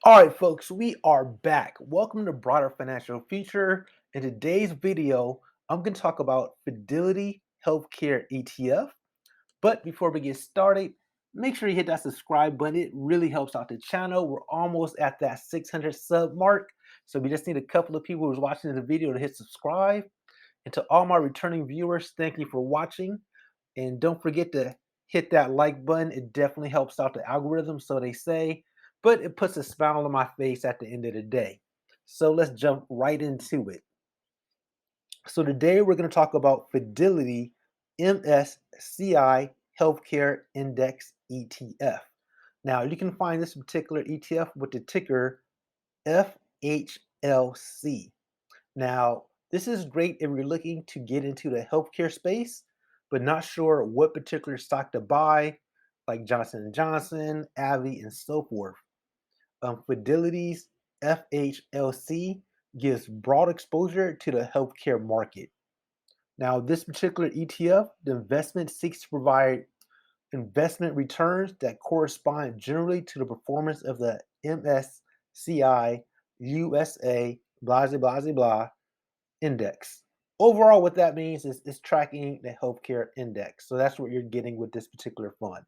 All right, folks, we are back. Welcome to Broader Financial Future. In today's video, I'm going to talk about Fidelity Healthcare ETF. But before we get started, make sure you hit that subscribe button. It really helps out the channel. We're almost at that 600 sub mark. So we just need a couple of people who's watching the video to hit subscribe. And to all my returning viewers, thank you for watching. And don't forget to hit that like button. It definitely helps out the algorithm, so they say, but it puts a smile on my face at the end of the day. So let's jump right into it. So today we're going to talk about Fidelity MSCI Healthcare Index ETF. Now you can find this particular ETF with the ticker FHLC. Now, this is great if you're looking to get into the healthcare space, but not sure what particular stock to buy, like Johnson& Johnson, Abbvie, and so forth. Fidelity's FHLC gives broad exposure to the healthcare market. Now, this particular ETF, the investment seeks to provide investment returns that correspond generally to the performance of the MSCI USA, blah, blah, blah, blah, index. Overall, what that means is it's tracking the healthcare index. So that's what you're getting with this particular fund.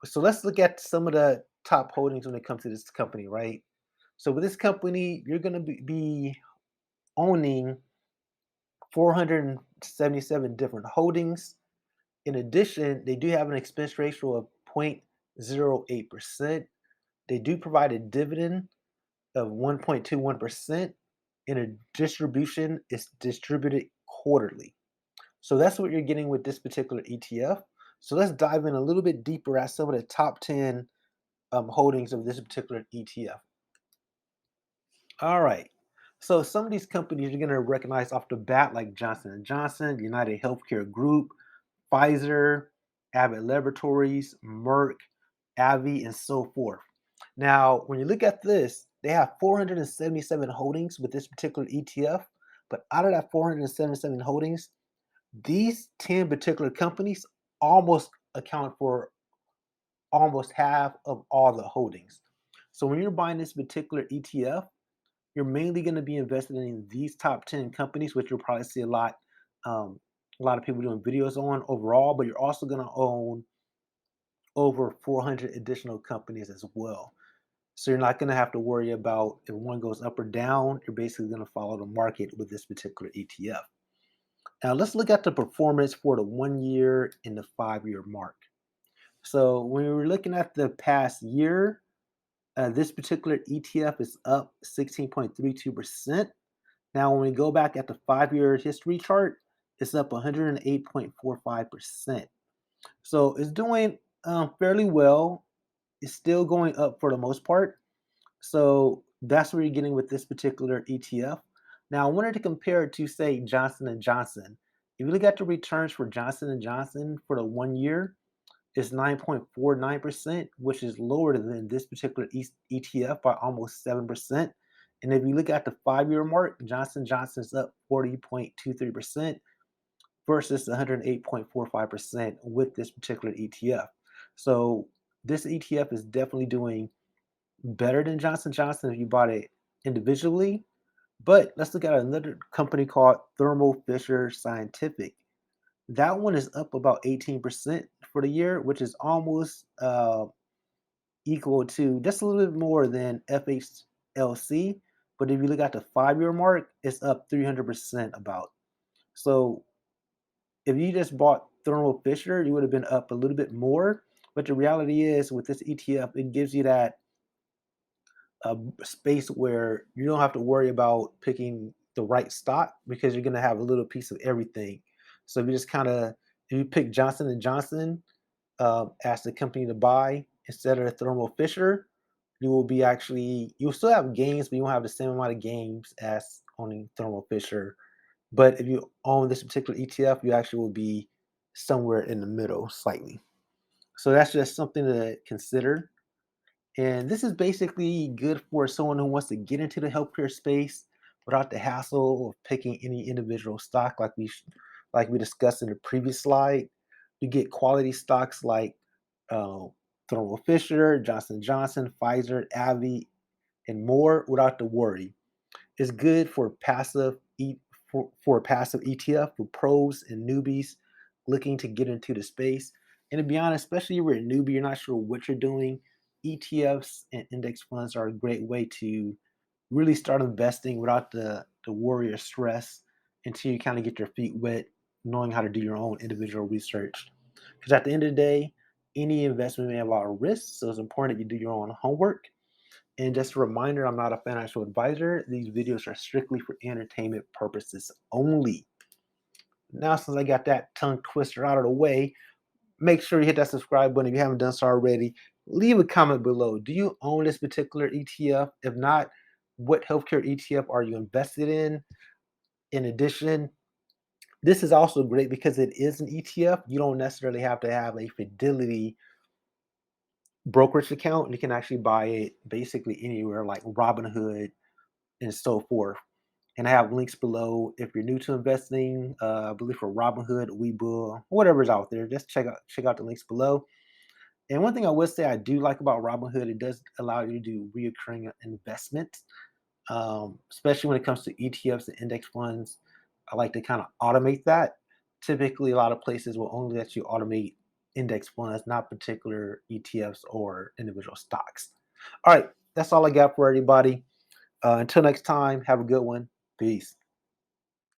So let's look at some of the top holdings when it comes to this company, right? So with this company, you're going to be owning 477 different holdings. In addition, they do have an expense ratio of 0.08%. They do provide a dividend of 1.21%, and a distribution is distributed quarterly. So that's what you're getting with this particular ETF. So let's dive in a little bit deeper at some of the top 10 holdings of this particular ETF. All right. So some of these companies you're going to recognize off the bat, like Johnson& Johnson, United Healthcare Group, Pfizer, Abbott Laboratories, Merck, Abbvie, and so forth. Now, when you look at this, they have 477 holdings with this particular ETF. But out of that 477 holdings, these 10 particular companies almost account for almost half of all the holdings. So when you're buying this particular ETF, you're mainly going to be invested in these top 10 companies, which you'll probably see a lot of people doing videos on overall, but you're also going to own over 400 additional companies as well. So you're not going to have to worry about if one goes up or down. You're basically going to follow the market with this particular ETF. Now let's look at the performance for the 1 year and the 5 year mark. So when we're looking at the past year, this particular ETF is up 16.32%. Now, when we go back at the 5 year history chart, it's up 108.45%. So it's doing fairly well. It's still going up for the most part. So that's what you're getting with this particular ETF. Now, I wanted to compare it to, say, Johnson& Johnson. If you look at the returns for Johnson& Johnson for the 1 year, it's 9.49%, which is lower than this particular ETF by almost 7%. And if you look at the 5 year mark, Johnson Johnson's up 40.23% versus 108.45% with this particular ETF. So this ETF is definitely doing better than Johnson Johnson if you bought it individually. But let's look at another company called Thermo Fisher Scientific. That one is up about 18% for the year, which is almost equal to just a little bit more than FHLC. But if you look at the 5 year mark, it's up 300% about. So if you just bought Thermo Fisher, you would have been up a little bit more. But the reality is, with this ETF, it gives you that space where you don't have to worry about picking the right stock because you're going to have a little piece of everything. So if you just kind of if you pick Johnson& Johnson as the company to buy instead of Thermo Fisher, you'll still have gains, but you won't have the same amount of gains as owning Thermo Fisher. But if you own this particular ETF, you actually will be somewhere in the middle slightly. So that's just something to consider. And this is basically good for someone who wants to get into the healthcare space without the hassle of picking any individual stock, like we discussed in the previous slide. You get quality stocks like uh, Thermo Fisher, Johnson Johnson, Pfizer, Abbvie, and more without the worry. It's good for for a passive ETF for pros and newbies looking to get into the space. And to be honest, especially if you're a newbie, you're not sure what you're doing, ETFs and index funds are a great way to really start investing without the worry or stress until you kind of get your feet wet, knowing how to do your own individual research. Because at the end of the day, any investment may have a lot of risks, so it's important that you do your own homework. And just a reminder, I'm not a financial advisor. These videos are strictly for entertainment purposes only. Now, since I got that tongue twister out of the way, make sure you hit that subscribe button if you haven't done so already. Leave a comment below. Do you own this particular ETF? If not, what healthcare ETF are you invested in? In addition, this is also great because it is an ETF. You don't necessarily have to have a Fidelity brokerage account. You can actually buy it basically anywhere like Robinhood and so forth. And I have links below if you're new to investing. I believe for Robinhood, Webull, whatever's out there. Just check out the links below. And one thing I would say I do like about Robinhood, it does allow you to do reoccurring investments, especially when it comes to ETFs and index funds. I like to kind of automate that. Typically, a lot of places will only let you automate index funds, not particular ETFs or individual stocks. All right, that's all I got for everybody. Until next time, have a good one. Peace.